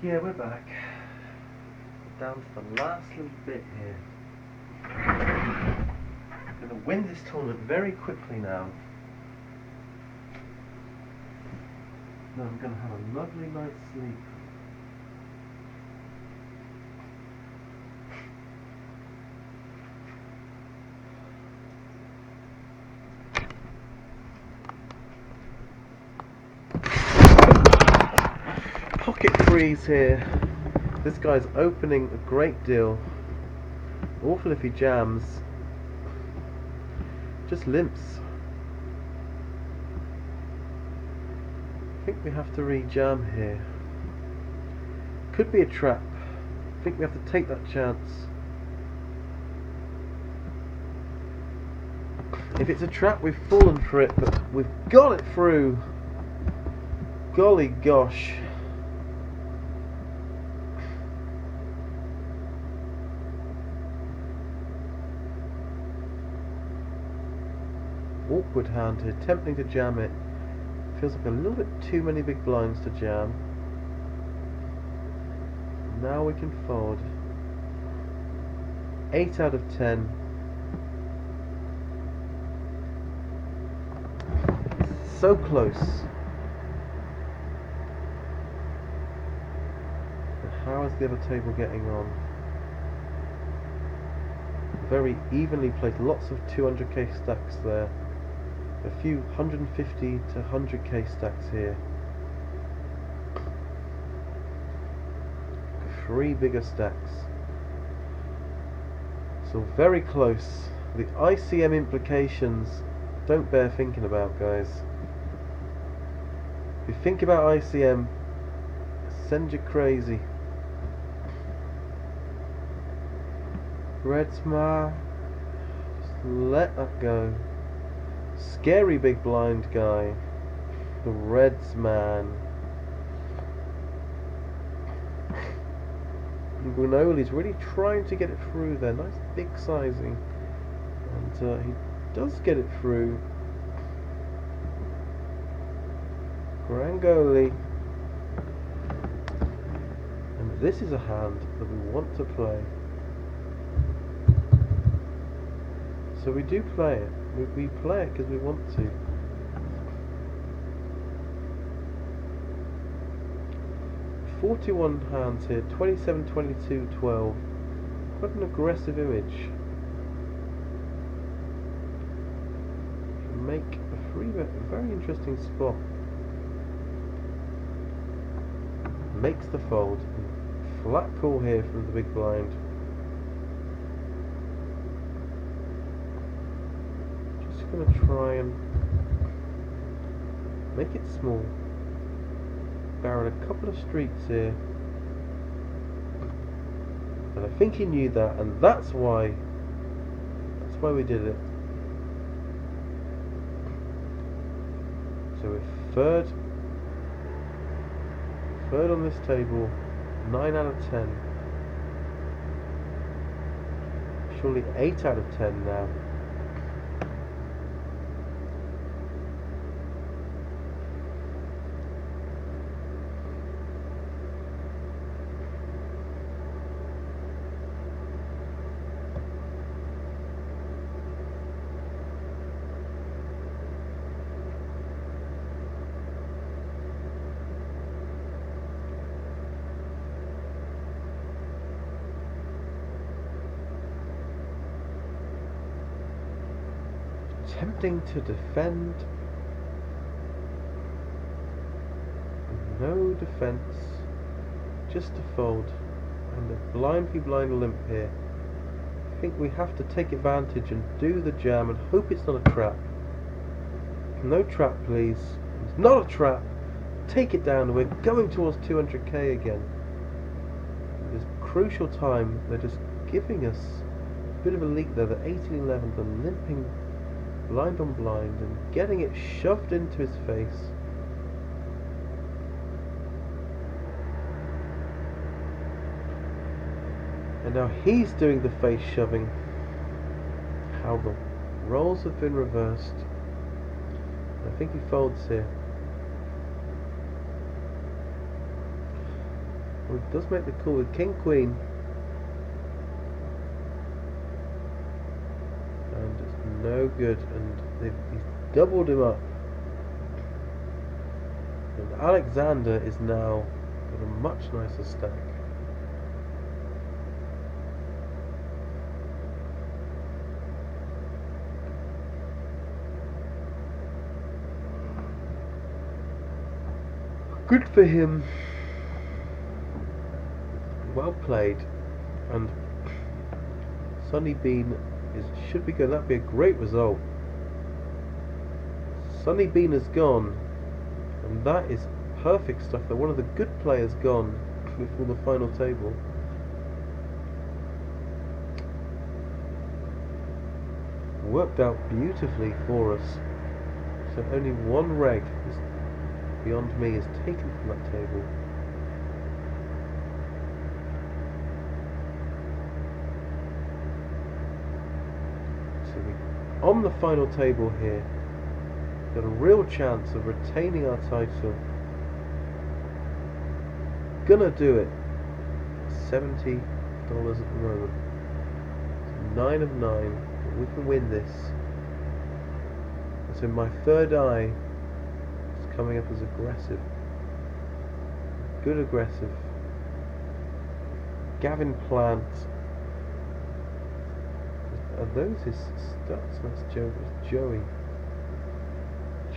Yeah, we're back. Down to the last little bit here. I'm going to win this tournament very quickly now. Then I'm going to have a lovely night's sleep. Pocket freeze here. This guy's opening a great deal. Awful if he jams. Just limps. I think we have to re-jam here. Could be a trap. I think we have to take that chance. If it's a trap, we've fallen for it, but we've got it through. Golly gosh. Awkward hand here, tempting to jam it. Feels like a little bit too many big blinds to jam. Now we can fold. 8 out of 10. So close. And how is the other table getting on? Very evenly placed, lots of 200k stacks there. A few 150 to 100k stacks here. 3 bigger stacks. So very close. The ICM implications don't bear thinking about, guys. If you think about ICM, send you crazy. Redsmar, just let that go. Scary big blind guy. The Reds man. Granoli's really trying to get it through there. Nice big sizing. And he does get it through. Grangoli. And this is a hand that we want to play. So we do play it. We play it because we want to. "41 hands here, 27, 22, 12. Quite an aggressive image. Make a free bet, a very interesting spot. Makes the fold. Flat call here from the big blind. Just going to try and make it small. Barrel a couple of streets here. And I think he knew that, and that's why we did it. So we're third on this table, 9 out of 10. Surely 8 out of 10 now. Attempting to defend. No defense. Just a fold. And a blind v blind limp here. I think we have to take advantage and do the jam and hope it's not a trap. No trap, please. It's not a trap. Take it down. We're going towards 200k again. This crucial time, they're just giving us a bit of a leak there. The 18-11, the limping blind on blind and getting it shoved into his face. And now he's doing the face shoving. How the roles have been reversed. I think he folds here. Well, it does make the call with King Queen. And it's no good, and he's doubled him up. And Alexander is now got a much nicer stack. Good for him. Well played. And Sunny Bean should be good. That'd be a great result. Sunny Bean is gone, and that is perfect stuff. They're one of the good players gone before the final table. Worked out beautifully for us. So only one reg is beyond me is taken from that table. So we, on the final table here, got a real chance of retaining our title. Gonna do it. $70 at the moment. So 9 of 9. But we can win this. So my third eye is coming up as aggressive. Good aggressive. Gavin Plant. Are those his stats? That's Joey.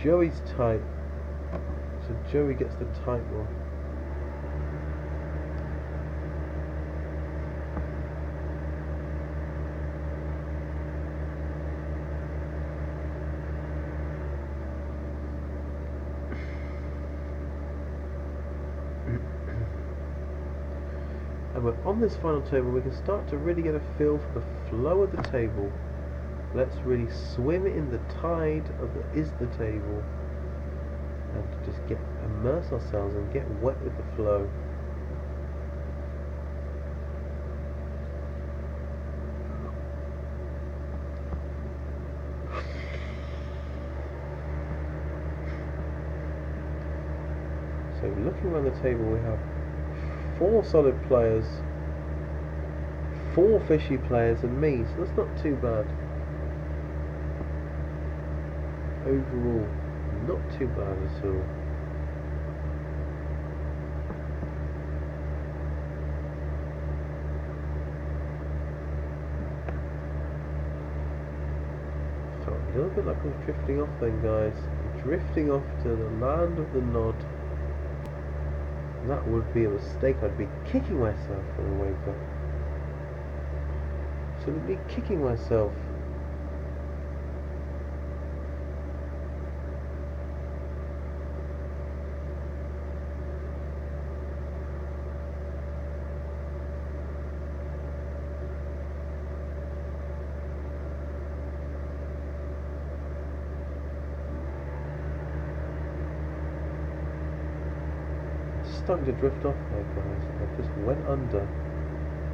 Joey's tight. So Joey gets the tight one. And we're on this final table, we can start to really get a feel for the flow of the table. Let's really swim in the tide of the table, and to just immerse ourselves and get wet with the flow. So looking around the table, we have 4 solid players, 4 fishy players, and me, so that's not too bad. Overall, not too bad at all. Felt a little bit like I was drifting off then, guys. I'm drifting off to the land of the nod. That would be a mistake. I'd be kicking myself when I wake up. Absolutely kicking myself. Starting to drift off there, guys. I just went under.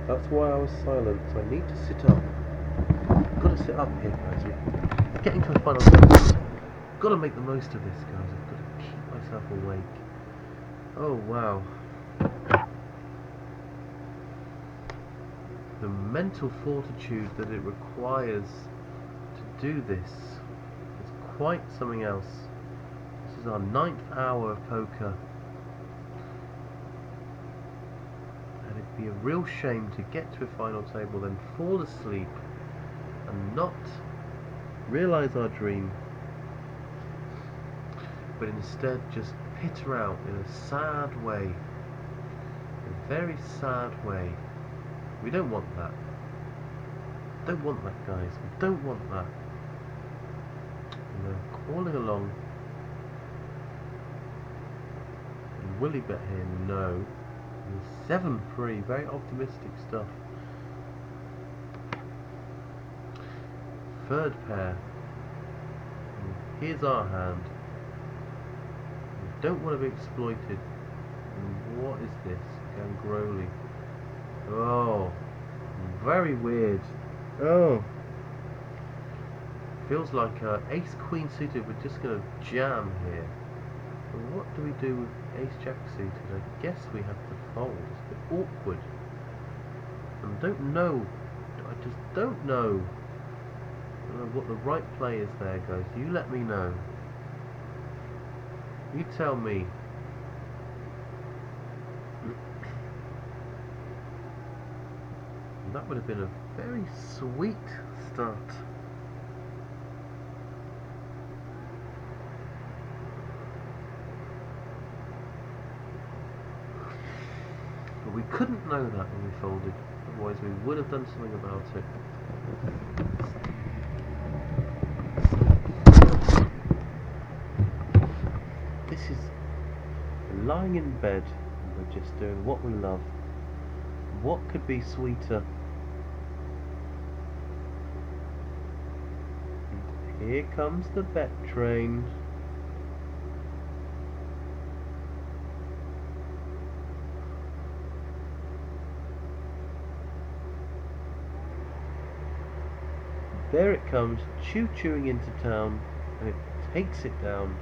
That's why I was silent. So I need to sit up. I've got to sit up here, guys. We're getting to the final step. I've got to make the most of this, guys. I've got to keep myself awake. Oh wow. The mental fortitude that it requires to do this is quite something else. This is our 9th hour of poker. It'd be a real shame to get to a final table, then fall asleep and not realise our dream, but instead just pitter out in a sad way, a very sad way. We don't want that. Don't want that, guys. We don't want that. And we're crawling along. And will he bet here? No. 7-3, very optimistic stuff. Third pair. And here's our hand. We don't want to be exploited. And what is this? Gangroli. Oh, very weird. Oh. Feels like ace queen suited. We're just going to jam here. So what do we do with ace jack suited? I guess we have to fold. It's a bit awkward. And I don't know. I just don't know. I don't know what the right play is there, guys. You let me know. You tell me. That would have been a very sweet start. But we couldn't know that when we folded. Otherwise we would have done something about it. This is lying in bed and we're just doing what we love. What could be sweeter? And here comes the bet train. There it comes, choo-chooing into town, and it takes it down.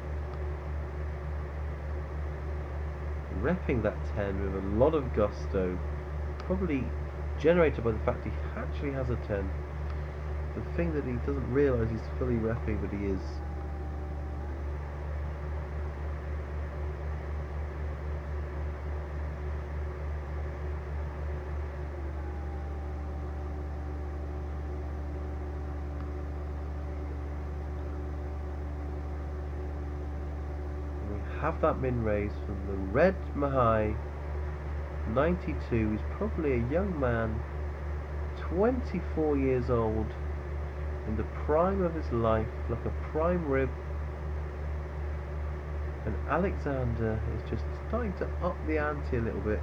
Repping that 10 with a lot of gusto, probably generated by the fact he actually has a 10. The thing that he doesn't realise he's fully repping, but he is. Have that min raise from the red Mahai 92. He's probably a young man, 24 years old, in the prime of his life, like a prime rib, and Alexander is just starting to up the ante a little bit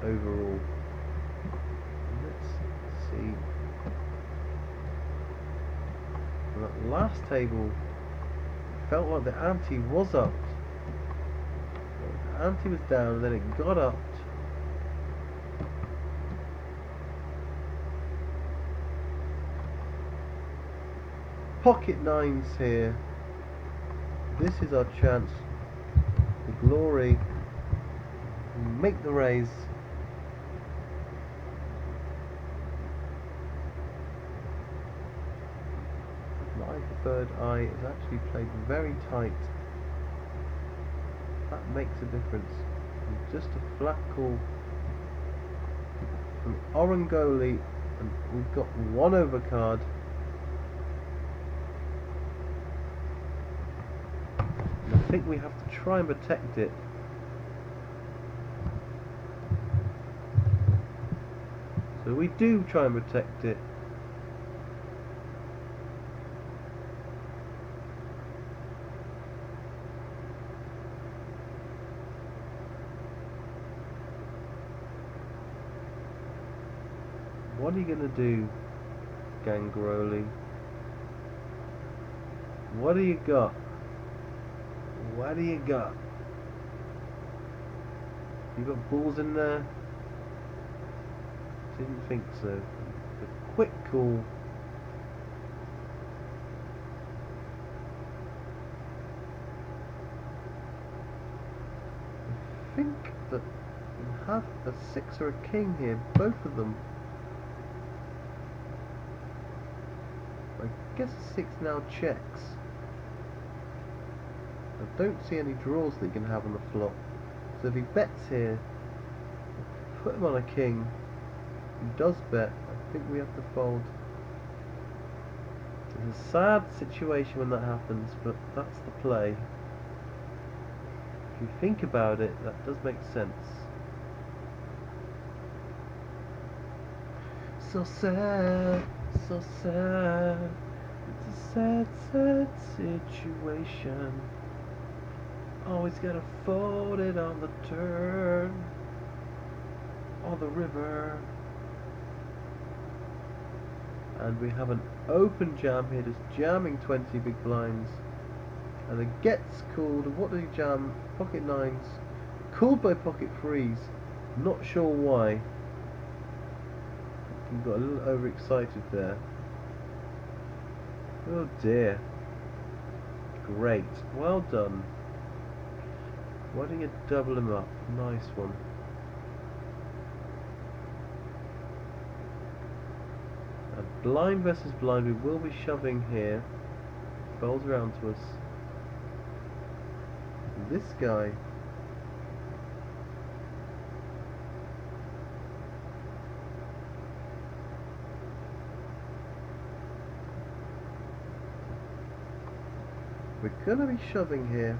overall. Let's see. On that last table, it felt like the ante was upped. The ante was down, and then it got upped. Pocket nines here. This is our chance. The glory. Make the raise. My third eye is actually played very tight. That makes a difference. And just a flat call from Orangoli, and we've got one overcard. And I think we have to try and protect it. So we do try and protect it. What are you going to do, Gangroli? What do you got? What do you got? You got balls in there? Didn't think so. A quick call. I think that we have a 6 or a king here, both of them. I guess a 6 now checks. I don't see any draws that he can have on the flop. So if he bets here, put him on a king. He does bet. I think we have to fold. It's a sad situation when that happens, but that's the play. If you think about it, that does make sense. So sad, so sad. It's a sad, sad situation. Always gotta fold it on the turn or the river. And we have an open jam here, just jamming 20 big blinds. And it gets called. What do you jam? Pocket nines. Called by pocket threes. Not sure why. You got a little overexcited there. Oh dear. Great. Well done. Why don't you double him up? Nice one. Blind versus blind, we will be shoving here. Folds around to us. This guy. We're gonna be shoving here.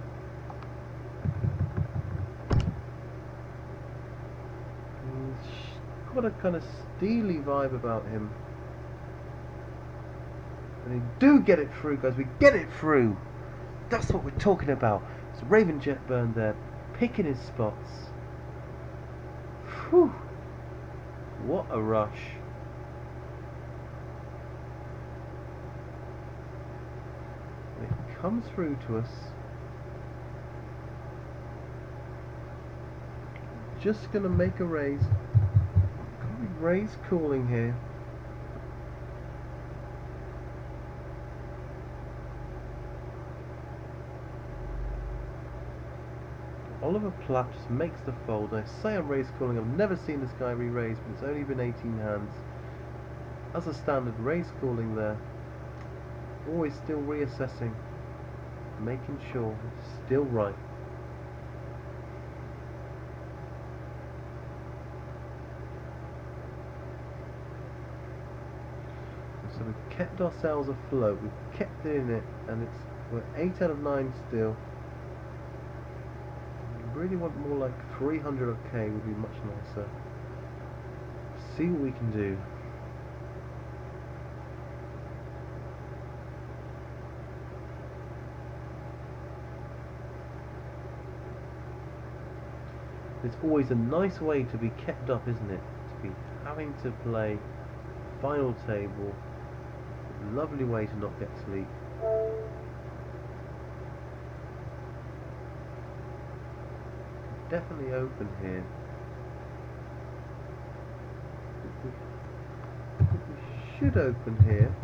He's got a kind of steely vibe about him. And we do get it through, guys. We get it through. That's what we're talking about. It's Raven Jetburn there, picking his spots. Whew. What a rush. And it comes through to us. Just gonna make a raise. Got a raise calling here. Oliver Platt just makes the fold. I say I'm raise calling. I've never seen this guy re-raise, but it's only been 18 hands. As a standard raise calling there. Always still reassessing, making sure it's still right. So we've kept ourselves afloat. We've kept it in it, and we're 8 out of 9 still. Really want more like 300 okay would be much nicer. See what we can do. It's always a nice way to be kept up, isn't it? To be having to play final table. Lovely way to not get sleep. Definitely open here. We should open here.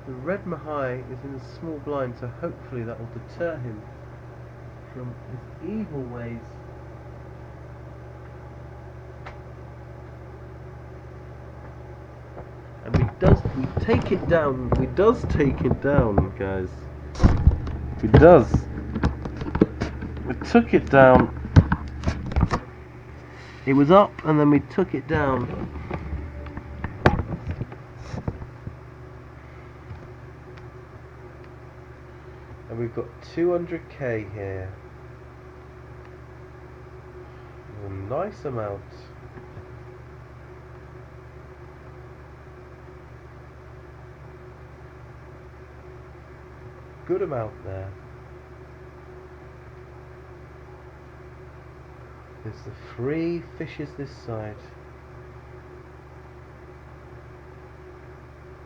The red Mahai is in a small blind, so hopefully that will deter him from his evil ways. And we take it down. We does take it down, guys. We does. We took it down. It was up, and then we took it down. And we've got 200k here. A nice amount. Good amount there. There's the 3 fishes this side.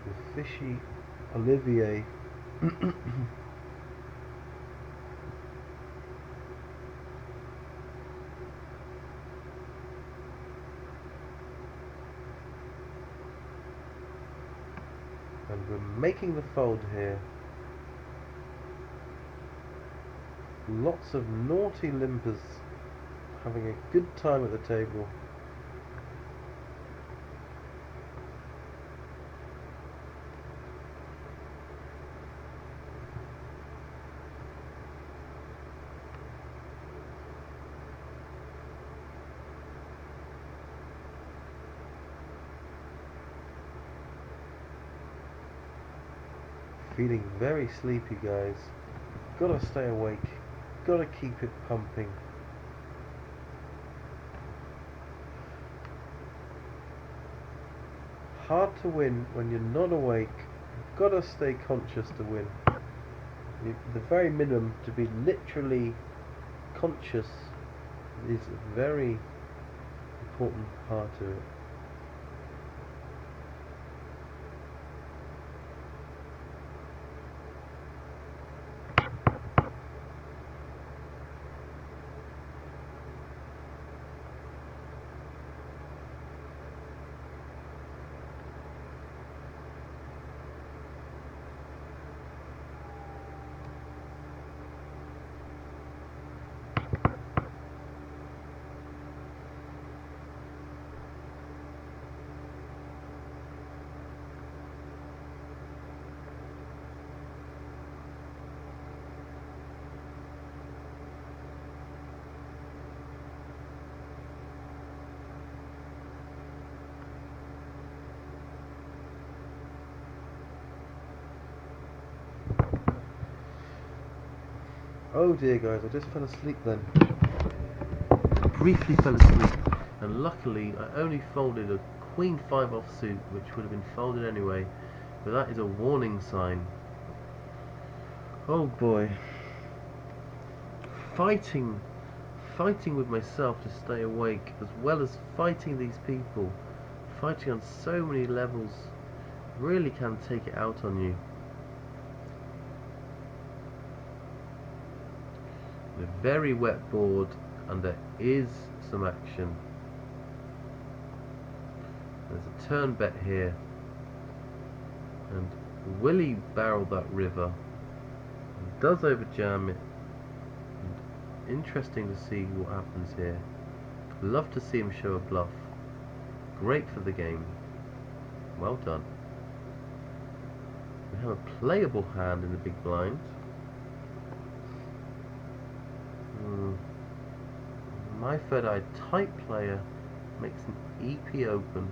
The fishy Olivier. And we're making the fold here. Lots of naughty limpers having a good time at the table. Feeling very sleepy, guys. Gotta stay awake. Gotta keep it pumping. Hard to win when you're not awake. You've gotta stay conscious to win. The very minimum, to be literally conscious, is a very important part of it. Oh dear guys, I just fell asleep then. Briefly fell asleep, and luckily I only folded a Queen 5 offsuit, which would have been folded anyway, but that is a warning sign. Oh boy. Fighting with myself to stay awake, as well as fighting these people, fighting on so many levels, really can take it out on you. A very wet board, and there is some action. There's a turn bet here, and will he barrel that river? He does overjam it. And interesting to see what happens here. Love to see him show a bluff. Great for the game. Well done. We have a playable hand in the big blind. My third eye type player makes an EP open.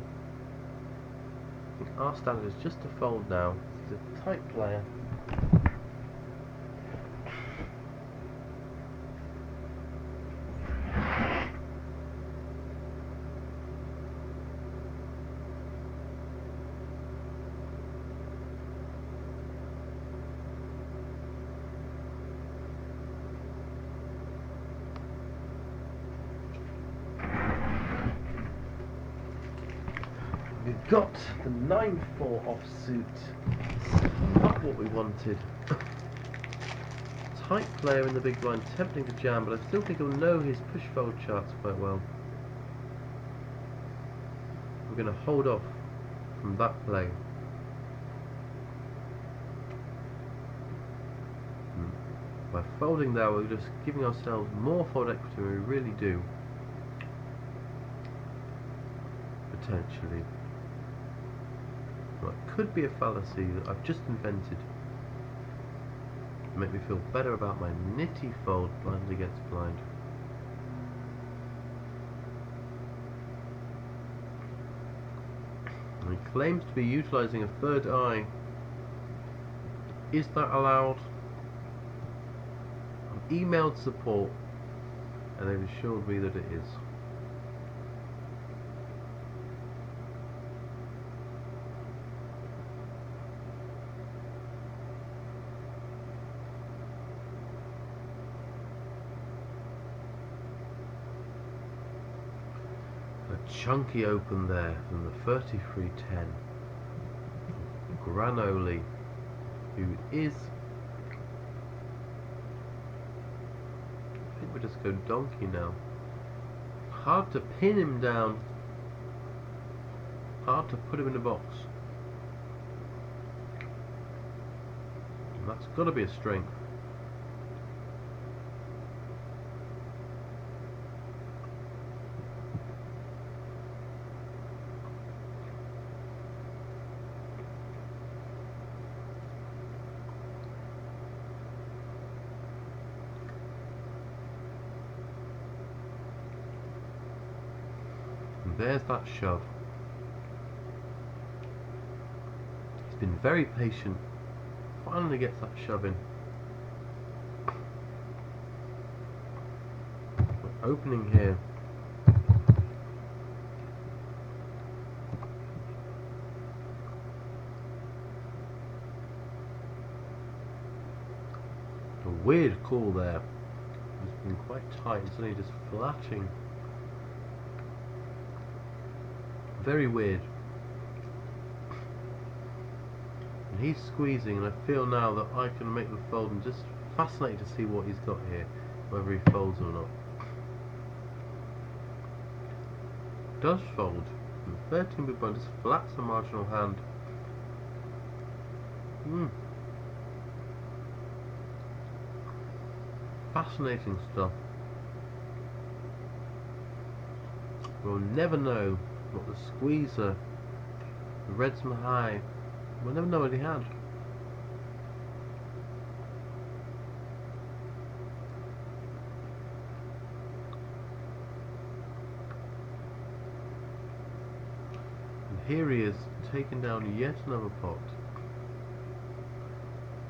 I think our standard is just to fold now. He's a type player. We've got the 9-4 offsuit. Not what we wanted. Tight player in the big blind, tempting to jam, but I still think he'll know his push-fold charts quite well. We're going to hold off from that play. By folding there, we're just giving ourselves more fold equity than we really do. Potentially. Well, it could be a fallacy that I've just invented to make me feel better about my nitty fold blind against blind. And he claims to be utilising a third eye. Is that allowed? I've emailed support and they've assured me that it is. Chunky open there from the 33-10. Granoli, who is, I think we'll just go donkey now. Hard to pin him down, hard to put him in a box, and that's got to be a strength. There's that shove. He's been very patient. Finally gets that shove in. We're opening here. A weird call there. It's been quite tight. It's only just flashing. Very weird. And he's squeezing, and I feel now that I can make the fold, and just fascinated to see what he's got here, whether he folds or not. Does fold. And 13 big blind just flats the marginal hand. Fascinating stuff. We'll never know what the squeezer, the reds from high, we'll never know what he had. And here he is, taking down yet another pot.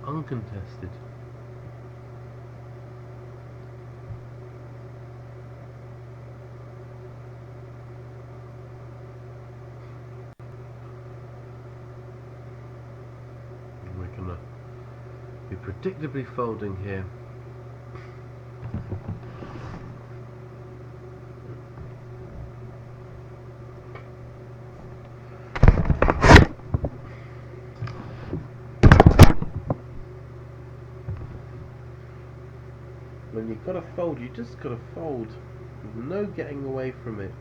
Uncontested. Predictably folding here. When you've got to fold, you just got to fold. There's no getting away from it.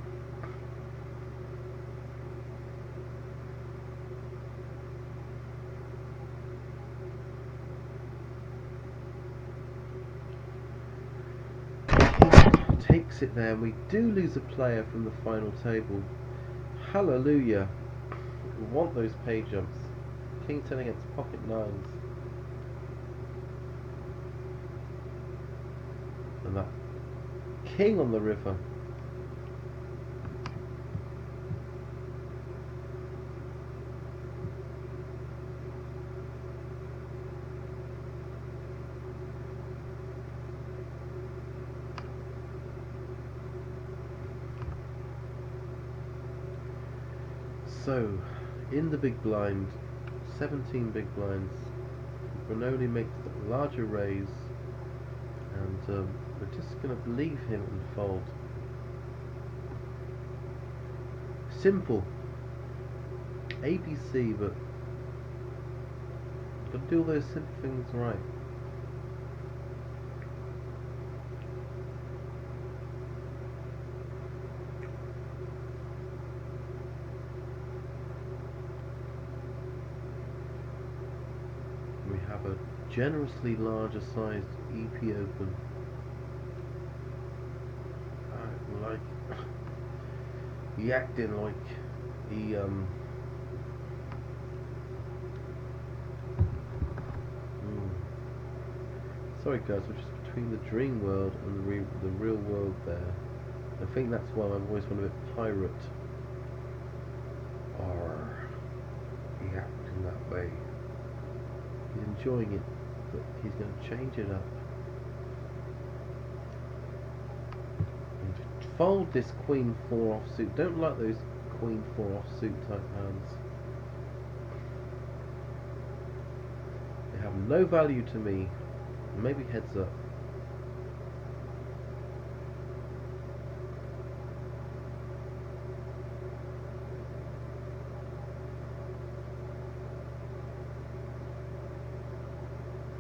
Takes it there, and we do lose a player from the final table. Hallelujah. We want those pay jumps. King 10 against pocket 9s. And that king on the river. So, in the big blind, 17 big blinds, Brunoni makes a larger raise, and we're just going to leave him and fold. Simple. ABC, but got to do all those simple things right. We have a generously larger sized EP open. I like he acting like he Sorry guys, we're just between the dream world and the real world there. I think that's why I've always wanted a bit pirate. Or he acting that way. He's enjoying it, but he's going to change it up. And fold this Queen 4 offsuit. Don't like those Queen 4 offsuit type hands. They have no value to me. Maybe heads up.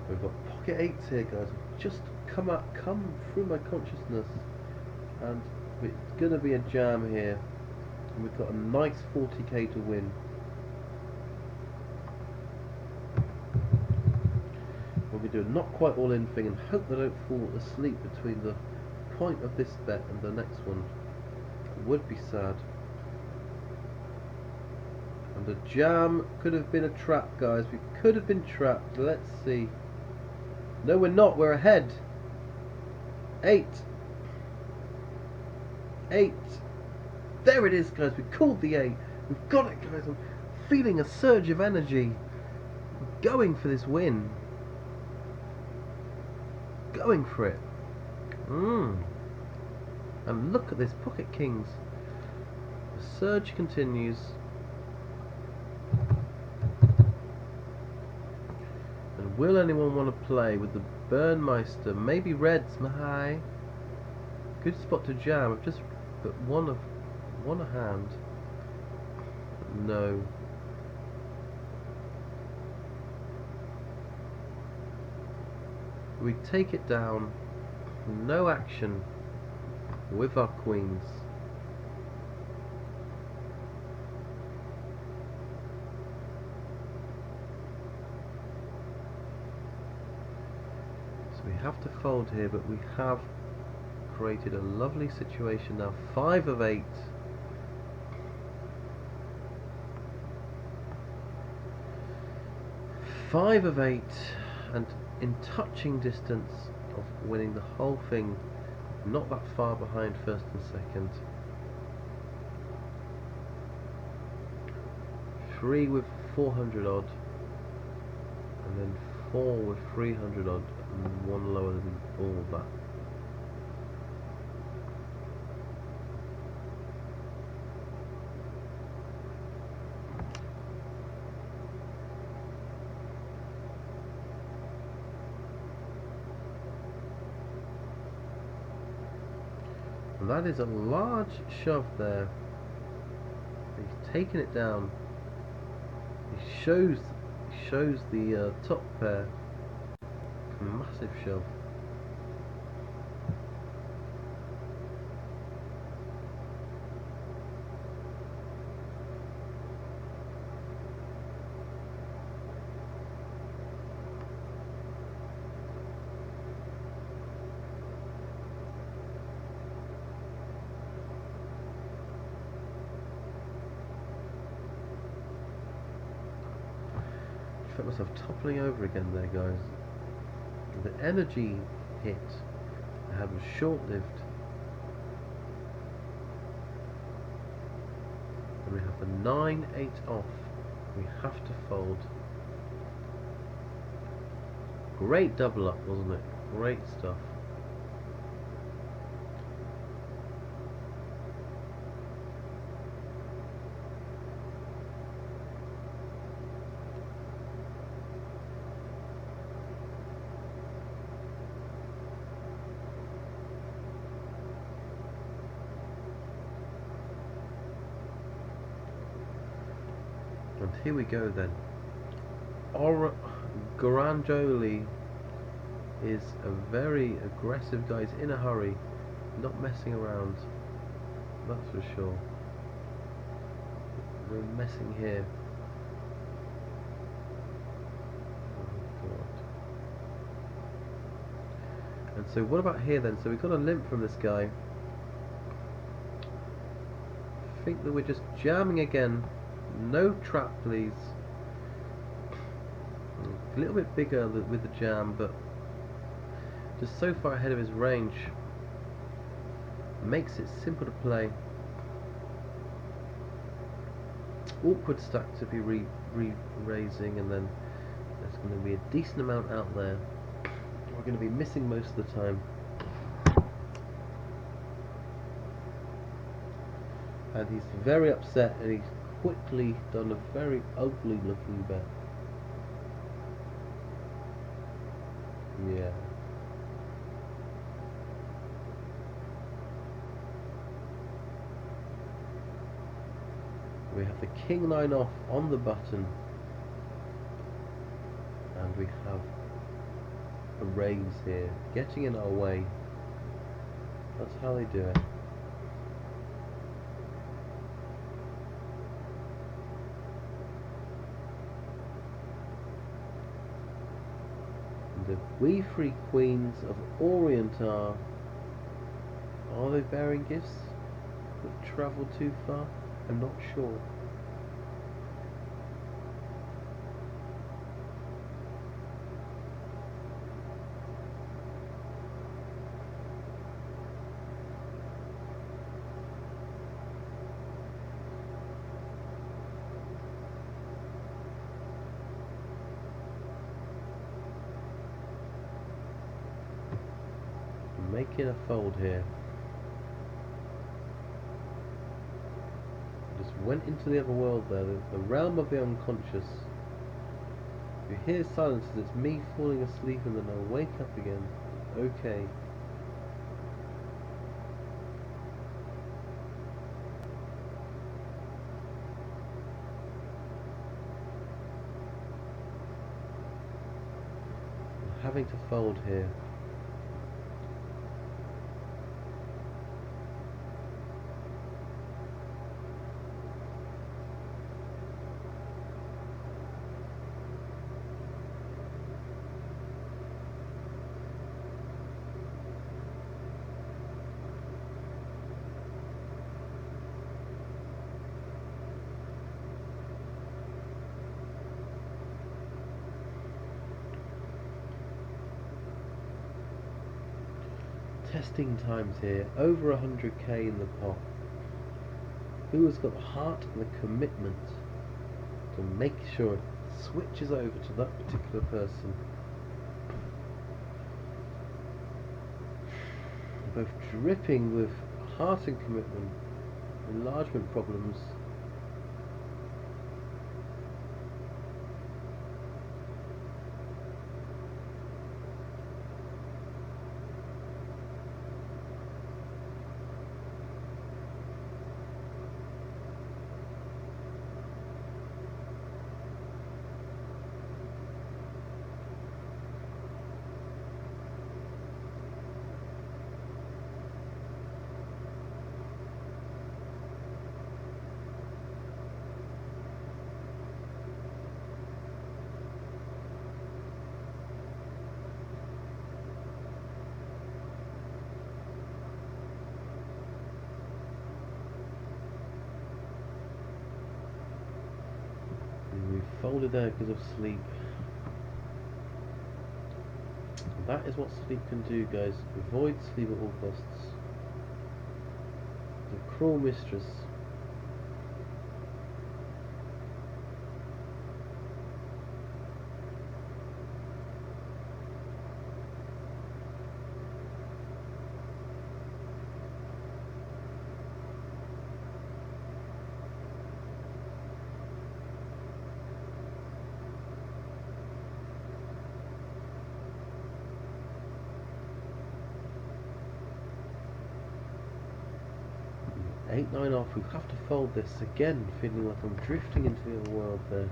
We've got pocket 8s here, guys. Just come through my consciousness, and it's gonna be a jam here. And we've got a nice 40k to win. We'll be doing not quite all in thing, and hope they don't fall asleep between the point of this bet and the next one. It would be sad. And the jam could have been a trap, guys. We could have been trapped. Let's see. No, we're not. We're ahead. 8. 8. There it is, guys. We called the 8. We've got it, guys. I'm feeling a surge of energy. I'm going for this win. Going for it. And look at this, pocket kings. The surge continues. And will anyone want to play with the Burnmeister? Maybe reds, Mahai. Good spot to jam. I've just put one a hand. No. We take it down. No action with our queens. So we have to fold here, but we have created a lovely situation now. 5 of 8. Five of 8, and in touching distance of winning the whole thing. Not that far behind first and second. 3 with 400 odd, and then 4 with 300 odd, and 1 lower than all of that. And that is a large shove there. He's taken it down. He shows the top pair. Massive shove. I felt myself toppling over again there, guys. The energy hit I had was short-lived. And we have the 9-8 off. We have to fold. Great double up, wasn't it? Great stuff. And here we go then. Garanjoli is a very aggressive guy. He's in a hurry, not messing around. That's for sure. No messing here. Oh God. And so what about here then? So we've got a limp from this guy. I think that we're just jamming again. No trap, please. A little bit bigger with the jam, but just so far ahead of his range. Makes it simple to play. Awkward stack to be raising, and then there's going to be a decent amount out there. We're going to be missing most of the time. And he's very upset, and he's quickly done a very ugly looking bet. Yeah. We have the king 9 off on the button, and we have a raise here, getting in our way. That's how they do it. The we free queens of Orient are they bearing gifts that travel too far? I'm not sure. Making a fold here. Just went into the other world there, the realm of the unconscious. If you hear silences, it's me falling asleep and then I'll wake up again. Okay. I'm having to fold here. Testing times here, over 100k in the pot. Who has got the heart and the commitment to make sure it switches over to that particular person? Both dripping with heart and commitment, enlargement problems. folded there because of sleep. That is what sleep can do, guys. Avoid sleep at all costs. The cruel mistress. Eight, nine off. We have to fold this again, feeling like I'm drifting into the other world there.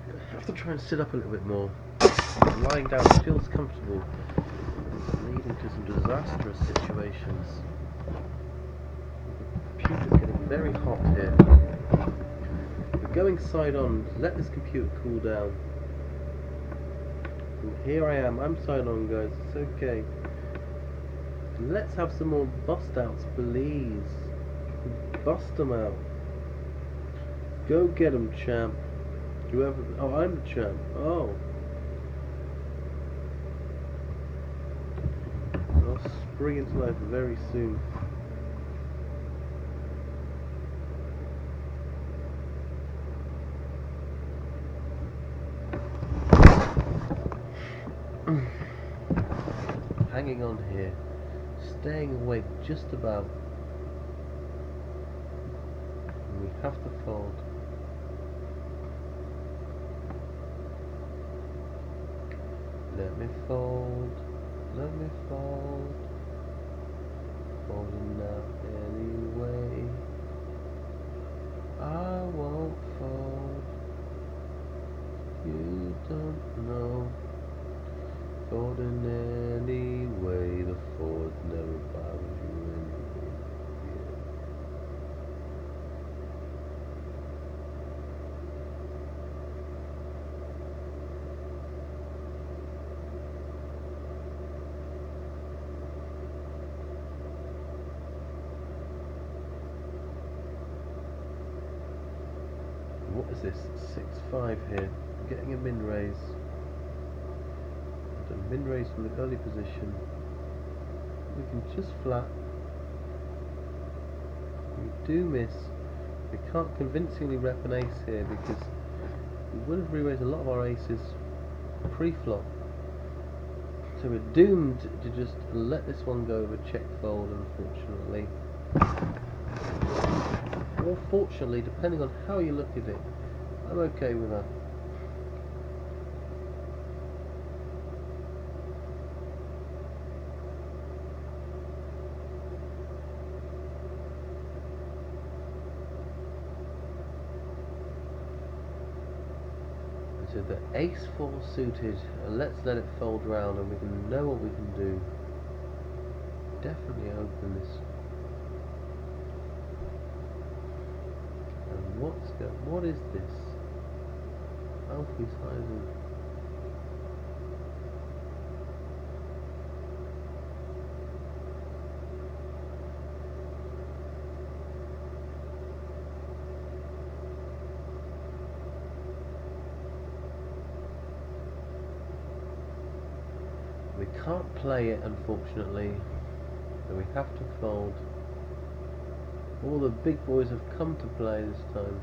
I have to try and sit up a little bit more. Lying down feels comfortable, leading to some disastrous situations. The computer's getting very hot here. We're going side on. Let this computer cool down. And here I am. I'm side on, guys. It's okay. Let's have some more bust outs, please. Bust them out. Go get them, champ. Whoever. Oh, I'm the champ. Oh. I'll spring into life very soon. Hanging on here. Staying awake just about. And we have to fold. Let me fold. Let me fold. Folding now anyway. I won't fold. You don't know. Folding anyway. The fold never bothers you anyway. What is this? 6-5 here. Getting a min raise. A min raise from the early position. We can just flat. We do miss. We can't convincingly rep an ace here because we would have re-raised a lot of our aces pre-flop. So we're doomed to just let this one go over check fold, unfortunately. Or fortunately, depending on how you look at it. I'm okay with that. So the ace-4 suited, let's let it fold round and we can know what we can do. Definitely open this. And what is this? Alfie's Heisen. We can't play it, unfortunately, so we have to fold. All the big boys have come to play this time.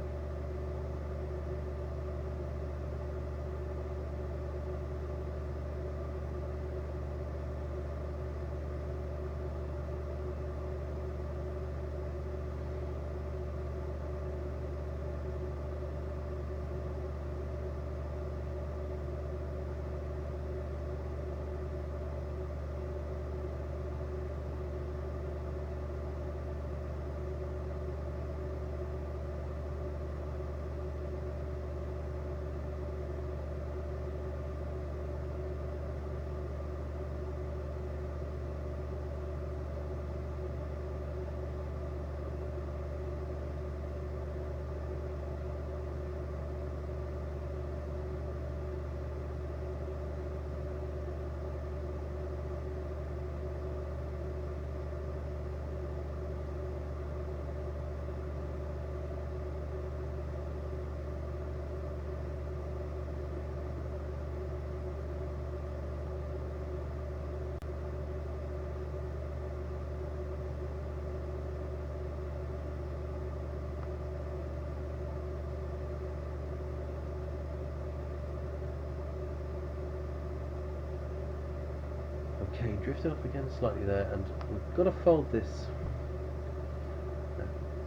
drifted off again slightly there, and we've got to fold this.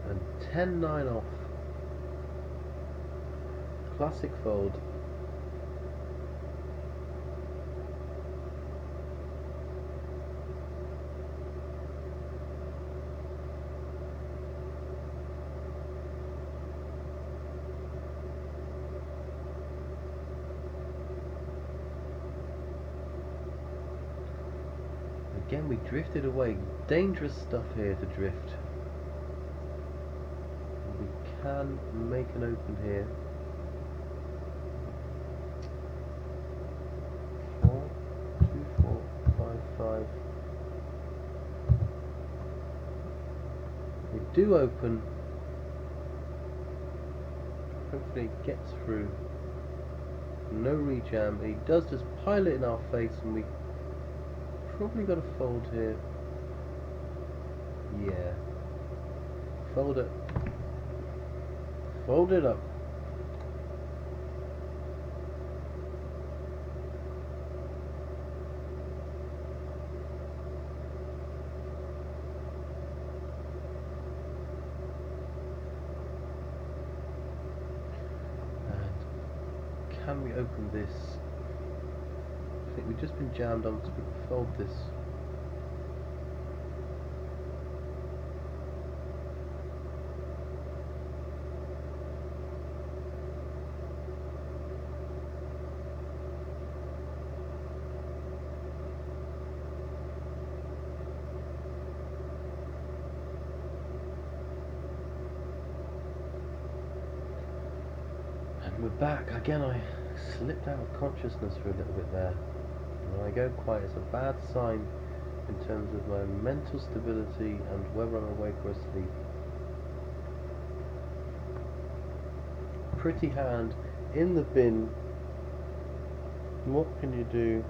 And 10-9 off. Classic fold. Again, we drifted away. Dangerous stuff here to drift. We can make an open here. 4, 2, 4, 5, 5. We do open. Hopefully it gets through. No rejam. He does just pile it in our face, and we probably got to fold here. Yeah. Fold it. Fold it up. And can we open this? I think we've just been jammed on, so we can fold this. And we're back. Again, I slipped out of consciousness for a little bit there. When I go quiet, it's a bad sign in terms of my mental stability and whether I'm awake or asleep. Pretty hand in the bin. What can you do?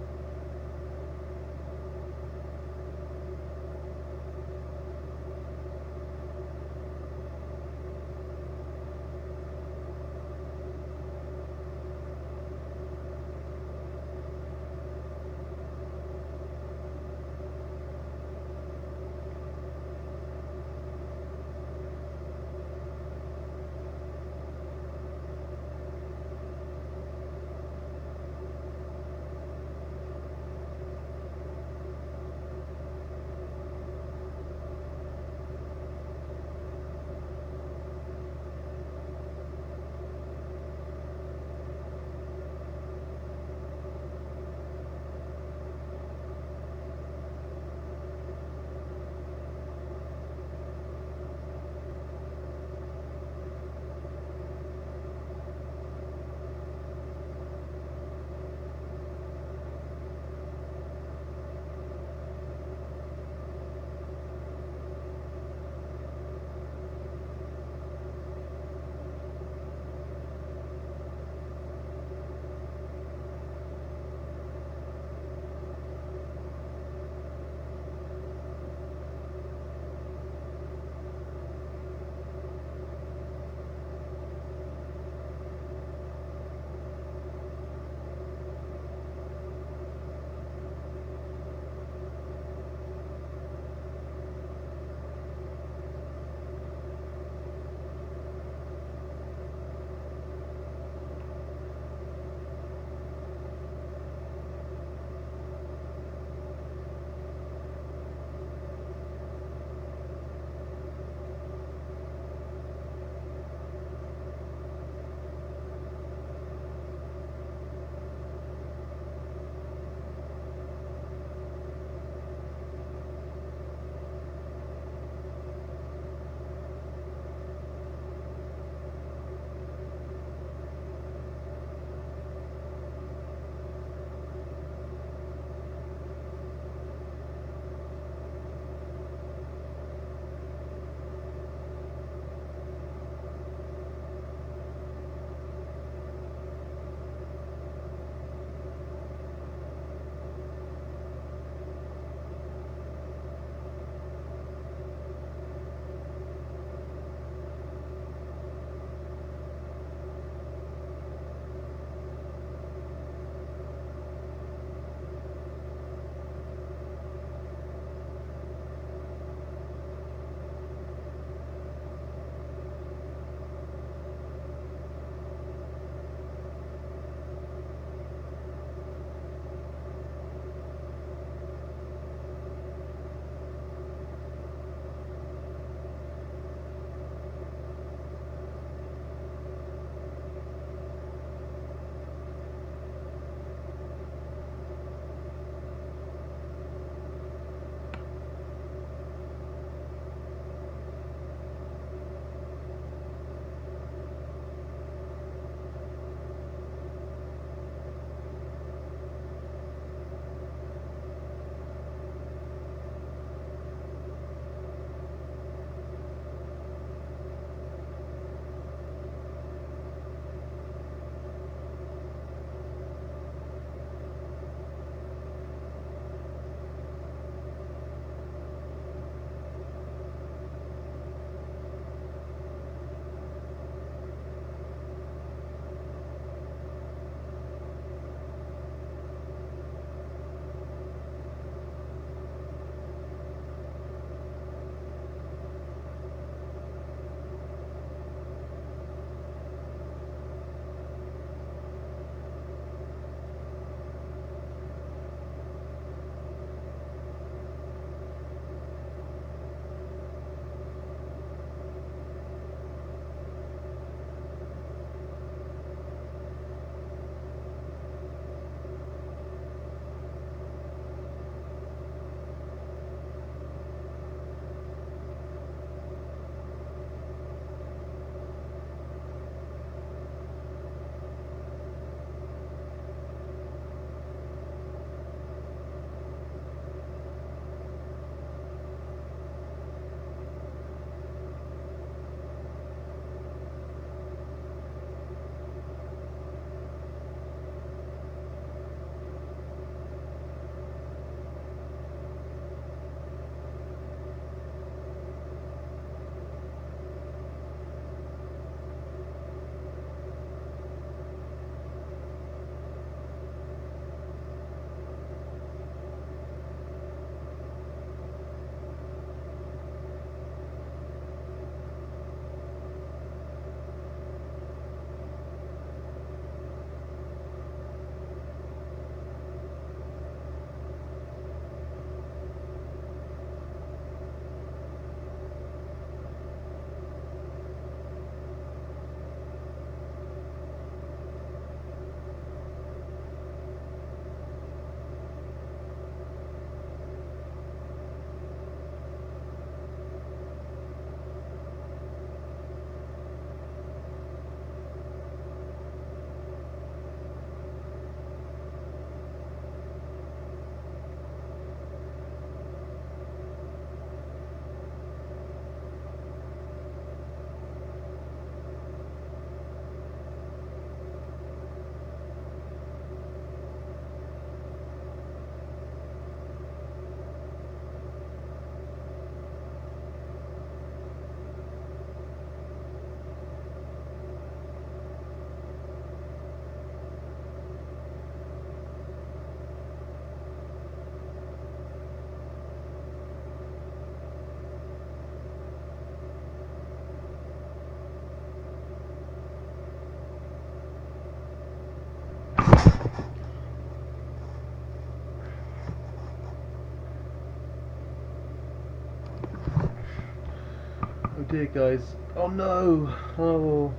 Oh dear, guys. Oh no! Oh.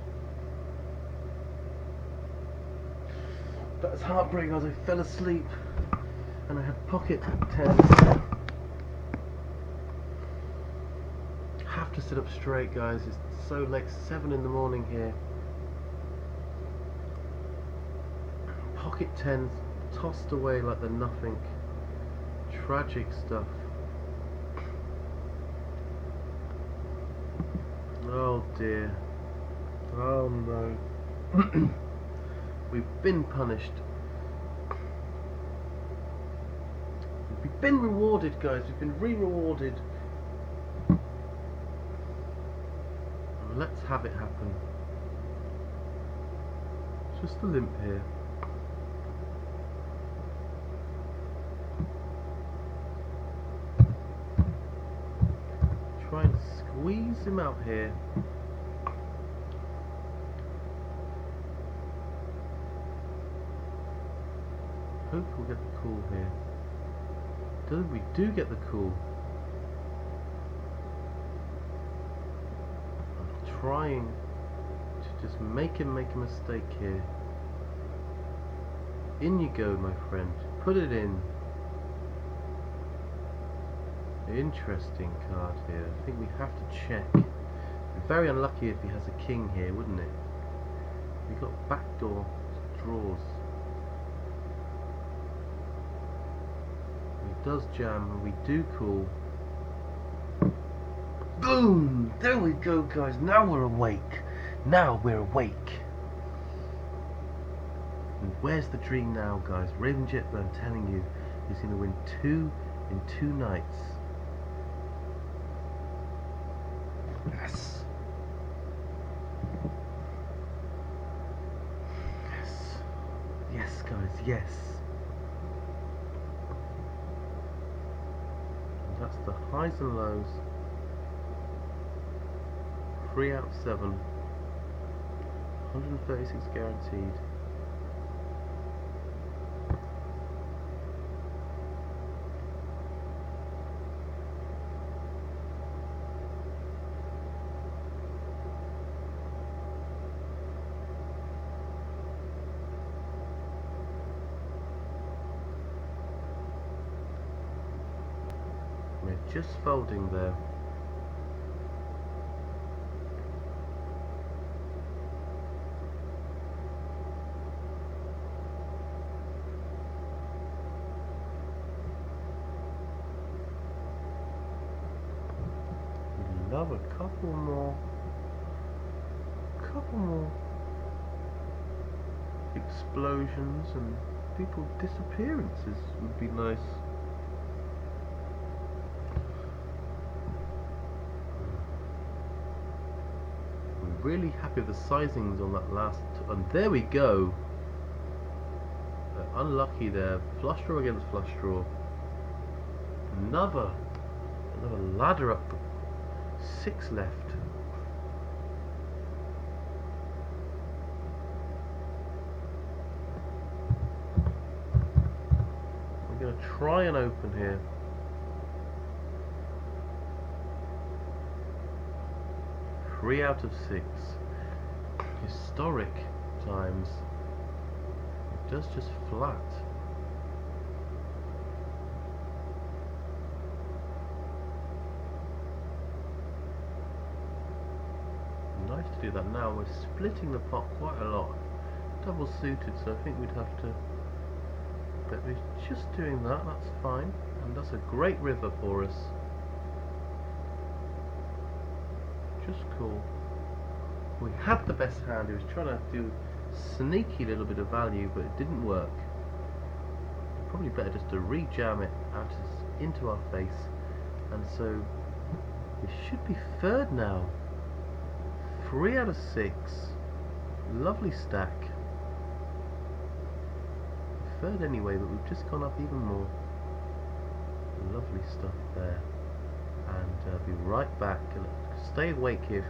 That's heartbreaking as I fell asleep and I had pocket 10s. Have to sit up straight, guys. It's so late, 7 in the morning here. Pocket 10s tossed away like they're nothing. Tragic stuff. Oh dear. Oh no. We've been punished. We've been rewarded, guys. We've been re-rewarded. Let's have it happen. Just a limp here. Try and squeeze him out here. Hope we'll get the call here. We do get the call. I'm trying to just make him make a mistake here. In you go, my friend. Put it in. Interesting card here. I think we have to check. Very unlucky if he has a king here, wouldn't it? We've got backdoor draws. He does jam and we do call. Boom! There we go, guys. Now we're awake. Now we're awake. And where's the dream now, guys? Ravenjet, I'm telling you, is going to win 2 in 2 nights. Yes. Yes. Yes, guys, yes. And that's the highs and lows. 3 out of 7. 136 guaranteed. We're just folding there. We'd love a couple more explosions and people's disappearances would be nice. Really happy with the sizings on that last, and there we go. Unlucky there. Flush draw against flush draw. Another ladder up. 6 left. We're going to try and open here. Three out of 6. Historic times. It does just flat. Nice to do that now. We're splitting the pot quite a lot. Double suited, so I think we'd have to. But we're just doing that, that's fine. And that's a great river for us. Just cool. We had the best hand. He was trying to do sneaky little bit of value, but it didn't work. Probably better just to re-jam it out into our face. And so we should be third now. 3 out of 6. Lovely stack. Third anyway, but we've just gone up even more. Lovely stuff there. And I'll be right back. Stay awake here.